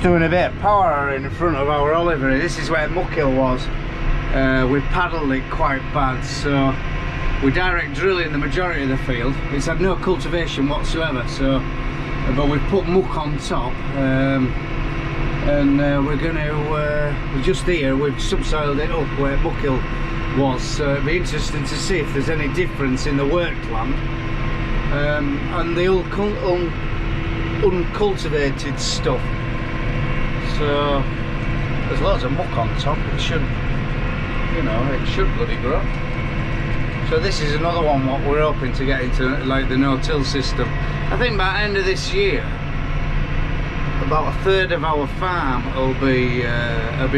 doing a bit of power in front of our olivery. This is where muck hill was. We paddled it quite bad, so we direct drilling the majority of the field. It's had no cultivation whatsoever, so but we've put muck on top, and we're going to just here we've subsoiled it up where muck hill was, so it'd be interesting to see if there's any difference in the worked land and the uncultivated stuff. So there's loads of muck on top. It should, you know, it should bloody grow. So this is another one what we're hoping to get into, like the no-till system. I think by the end of this year about a third of our farm will be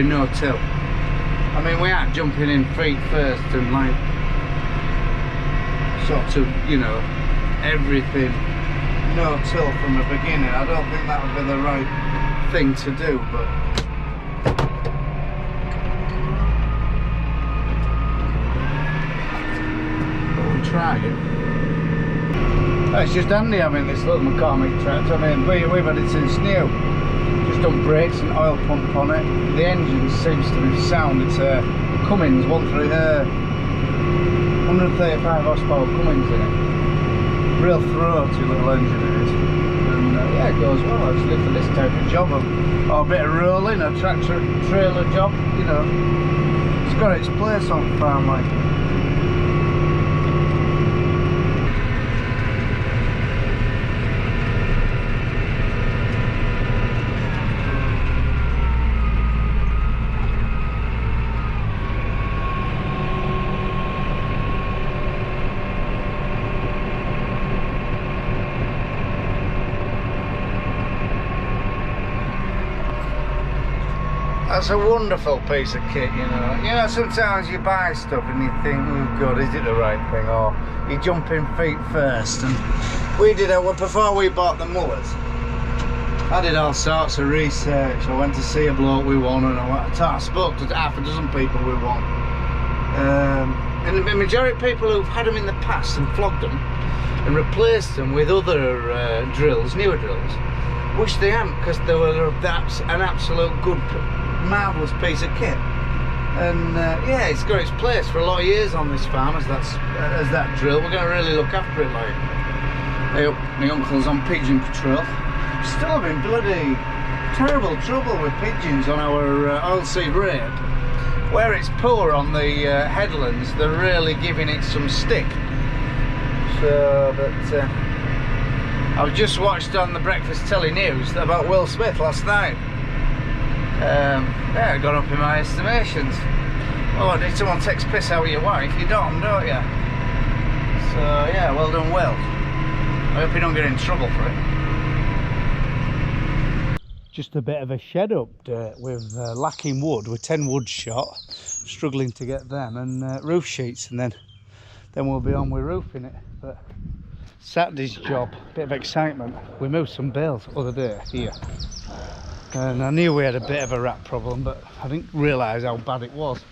no-till. I mean, we are jumping in feet first and like sort of, you know, everything no-till from the beginning. I don't think that would be the right thing to do, but we'll try it. Oh, it's just handy having this little McCormick tractor. I mean, we've had it since new. Just done brakes and oil pump on it. The engine seems to be sound. It's a Cummins 135 horsepower Cummins in it. Real throaty little engine it is. And yeah, it goes well actually for this type of job. Or a bit of rolling, a tractor trailer job, you know. It's got its place on farm like. That's a wonderful piece of kit, you know. You know, sometimes you buy stuff and you think, oh God, is it the right thing? Or you jump in feet first. And we did it before we bought the mowers. I did all sorts of research. I went to see a bloke we want, and I spoke to half a dozen people we want. And the majority of people who've had them in the past and flogged them and replaced them with other drills, newer drills, wish they hadn't, because they were an absolute good, marvellous piece of kit. And yeah, it's got its place for a lot of years on this farm as that drill. We're going to really look after it. Like, my uncle's on pigeon patrol. Still having bloody terrible trouble with pigeons on our oilseed rape. Where it's poor on the headlands, they're really giving it some stick. So, but I've just watched on the breakfast telly news about Will Smith last night. Yeah, it got up in my estimations. Oh, if someone takes piss out of your wife, you don't you? So yeah, well done, Will. I hope you don't get in trouble for it. Just a bit of a shed update with lacking wood. We're 10 wood short, struggling to get them, and roof sheets, and then we'll be on with roofing it. But Saturday's job, bit of excitement. We moved some bales the other day here, and I knew we had a bit of a rat problem, but I didn't realise how bad it was.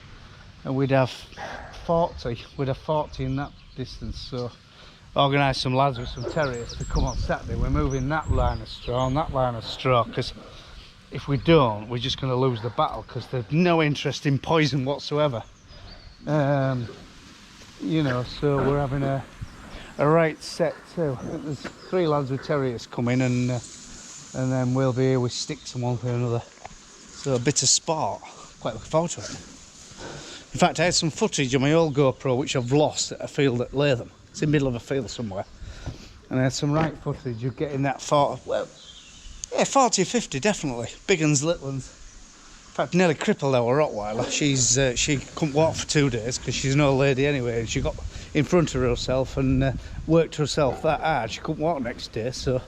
And we'd have 40 in that distance, so organised some lads with some terriers to come on Saturday. We're moving that line of straw and that line of straw, because if we don't, we're just going to lose the battle, because there's no interest in poison whatsoever. You know, so we're having a right set too. I think there's 3 lads with terriers coming, and then we'll be here with sticks and one thing or another. So a bit of sport. Quite looking forward to it. In fact, I had some footage on my old GoPro which I've lost at a field at Latham. It's in the middle of a field somewhere. And I had some right footage of getting that 40, well, yeah, 40 or 50 definitely. Big uns, little uns. In fact, nearly crippled our Rottweiler. She couldn't walk for 2 days because she's an old lady anyway, and she got in front of herself and worked herself that hard she couldn't walk next day. So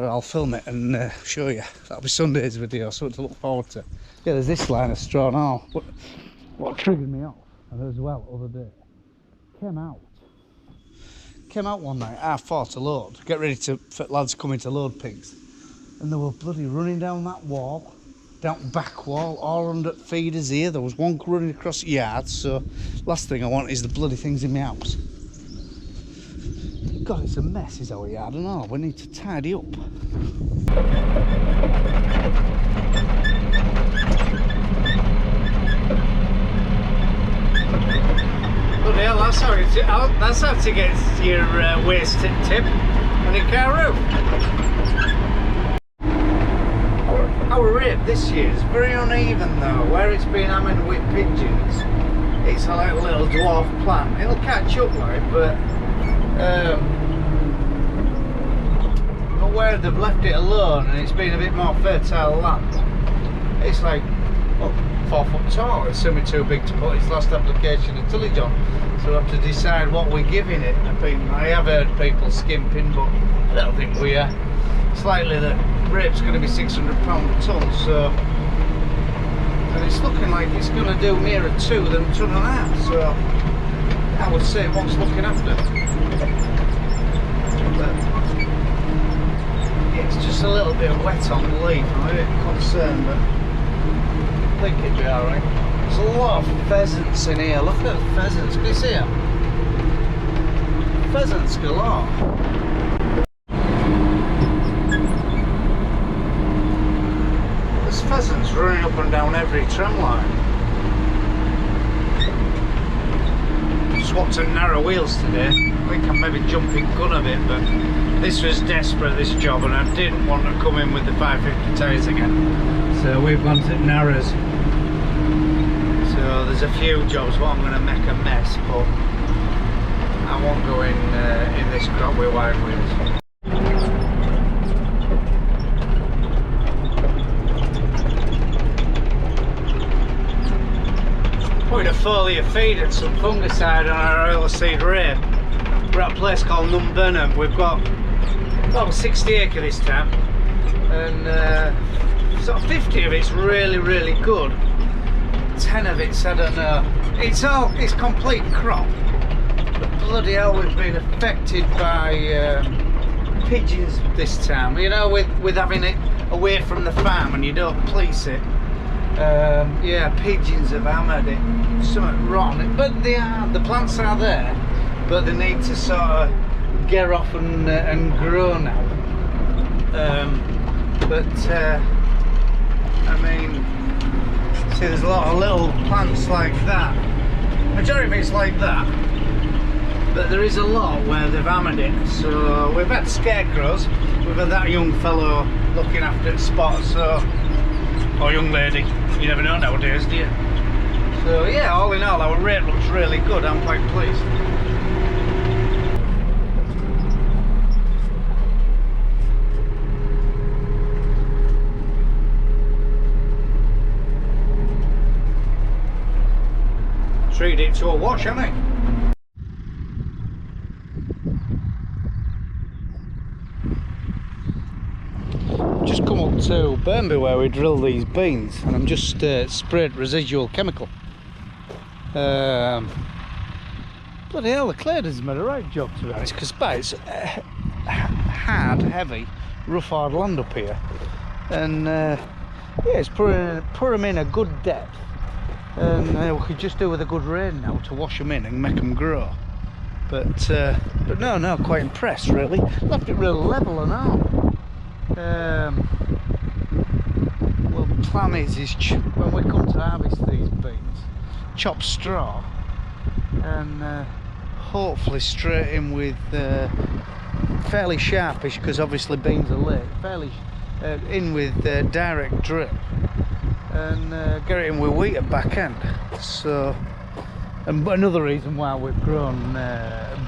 I'll film it and show you. That'll be Sunday's video, something to look forward to. Yeah, there's this line of straw now. What triggered me off as well the other day, came out one night, 4:30 to load, get ready for lads coming to load pigs, and they were bloody running down that wall, down back wall, all under feeders here. There was one running across the yard, so last thing I want is the bloody things in my house. God, it's a mess, is our yard and all. We need to tidy up. Bloody hell, that's how to get your waste tip on your car roof. Our rape this year is very uneven though. Where it's been hammered with pigeons, it's like a little dwarf plant. It'll catch up like, but where they've left it alone and it's been a bit more fertile land, it's like 4 foot tall. It's certainly too big to put its last application of tillage on, so we have to decide what we're giving it. I have heard people skimping, but I don't think we are. Slightly the rape's going to be £600 a tonne, so, and it's looking like it's going to do nearer 2 than a tonne and a half, so I would say what's looking after. But it's just a little bit wet on the leaf. I'm a bit concerned, but I think it'd be alright. There's a lot of pheasants in here. Look at the pheasants. Can you see them? Pheasants galore. There's pheasants running up and down every tram line. Swapped some narrow wheels today. I think I'm maybe jumping gun a bit, but this was desperate, this job, and I didn't want to come in with the 550 tyres again. So we've gone to narrows. So there's a few jobs where I'm going to make a mess, but I won't go in this crop with wide wheels. Putting a foliar feed and some fungicide on our oilseed rape. We're at a place called Numburnham. We've got about 60 acres this time, and sort of 50 of it's really good. 10 of it's, I don't know. It's complete crop. But bloody hell, we've been affected by pigeons this time. You know, with having it away from the farm and you don't police it. Yeah, pigeons have hammered it. Something wrong. But the plants are there, but they need to sort of get off and grow now. I mean, see, there's a lot of little plants like that. Majority of it's like that, but there is a lot where they've hammered it. So we've had scarecrows. We've had that young fellow looking after spots. Or young lady. You never know nowadays, do you? So yeah, all in all, our rate looks really good. I'm quite pleased. Treat it to a wash, haven't it? Just come up to Burnby where we drill these beans, and I'm just sprayed residual chemical. Bloody hell, the clay has made a right job, to be honest, because it's hard, heavy, rough hard land up here, and yeah, it's put them in a good depth, and we could just do with a good rain now to wash them in and make them grow. But no, quite impressed really. Left it real level and all. Well, the plan is when we come to harvest these beans, chop straw and hopefully straight in with fairly sharpish, because obviously beans are late, fairly in with direct drip, and get it in with wheat at back end. So, and another reason why we've grown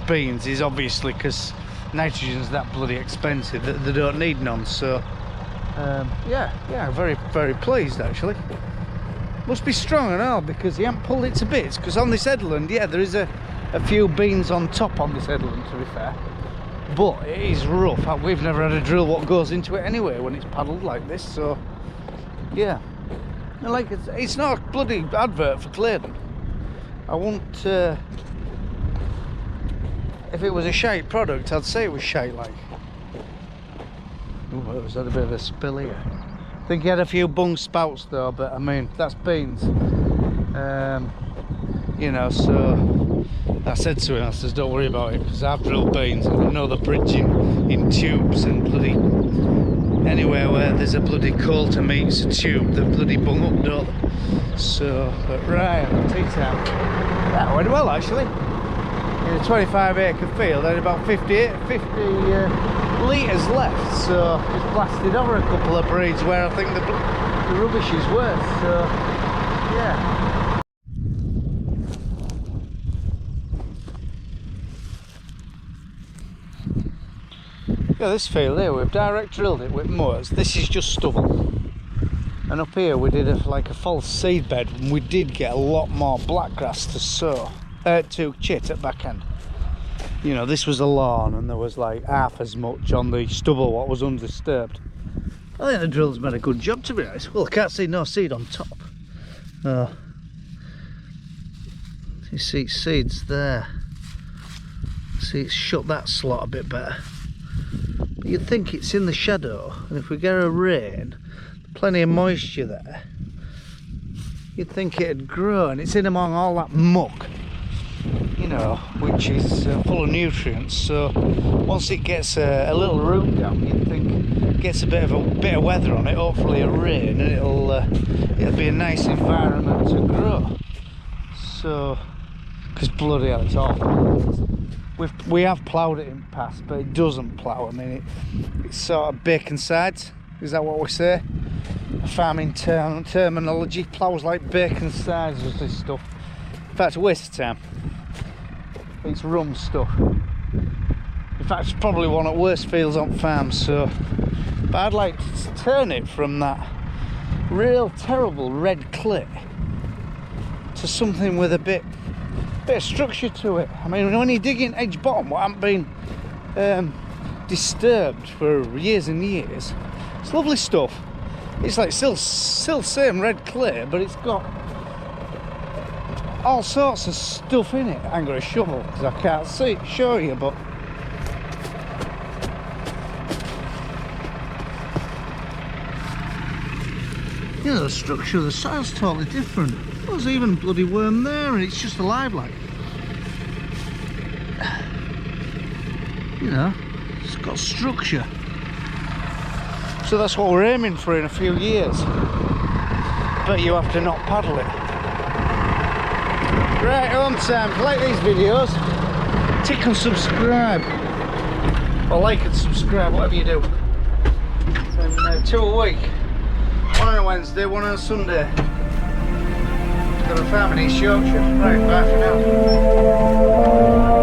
beans is obviously because nitrogen's that bloody expensive that they don't need none. So yeah, very pleased actually. Must be strong and all, because he hasn't pulled it to bits, because on this headland, yeah, there is a few beans on top on this headland, to be fair, but it is rough. We've never had a drill what goes into it anyway when it's paddled like this. So yeah, and like it's not a bloody advert for Claydon. I won't if it was a shite product, I'd say it was shite like. Oh, there's had a bit of a spill here. I think he had a few bung spouts though, but I mean, that's beans. You know, so I said to him, I says, don't worry about it, because I've drilled beans and I know the bridging in tubes and bloody anywhere where there's a bloody coulter meets a tube, they're bloody bung up, don't they? So, but right, tea time. That went well actually. In a 25 acre field, I had about 50 litres left, so just blasted over a couple of breeds where I think the rubbish is worth, so yeah. Yeah, this field here, we've direct drilled it with mutters. This is just stubble. And up here we did like a false seed bed, and we did get a lot more blackgrass to sow, to chit at back end. You know, this was a lawn and there was like half as much on the stubble what was undisturbed. I think the drill's made a good job, to be honest. Well, I can't see no seed on top. You see seeds there. See, it's shut that slot a bit better. But you'd think it's in the shadow, and if we get a rain, plenty of moisture there, you'd think it'd grow, and it's in among all that muck, you know, which is full of nutrients. So once it gets a little root down, you'd think it gets a bit of weather on it, hopefully a rain, and it'll be a nice environment to grow. So, because bloody hell, it's awful. We have ploughed it in the past, but it doesn't plough. I mean, it's sort of bacon sides. Is that what we say? Farming terminology. Ploughs like bacon sides with this stuff. In fact, it's a waste of time. It's rum stuff. In fact, it's probably one of the worst fields on farms. So, but I'd like to turn it from that real terrible red clay to something with a bit of structure to it. I mean, when you dig in edge bottom, what hasn't been disturbed for years and years, it's lovely stuff. It's like still same red clay, but it's got all sorts of stuff in it. I ain't got a shovel because I can't show you, but you know, the structure of the soil's totally different. There's even bloody worm there, and it's just alive like. You know, it's got structure. So that's what we're aiming for in a few years. But you have to not paddle it. Right, home time. If you like these videos, tick and subscribe. Or like and subscribe, whatever you do. And 2 a week. 1 on a Wednesday, 1 on a Sunday. Got a farm in East Yorkshire. Right, bye for now.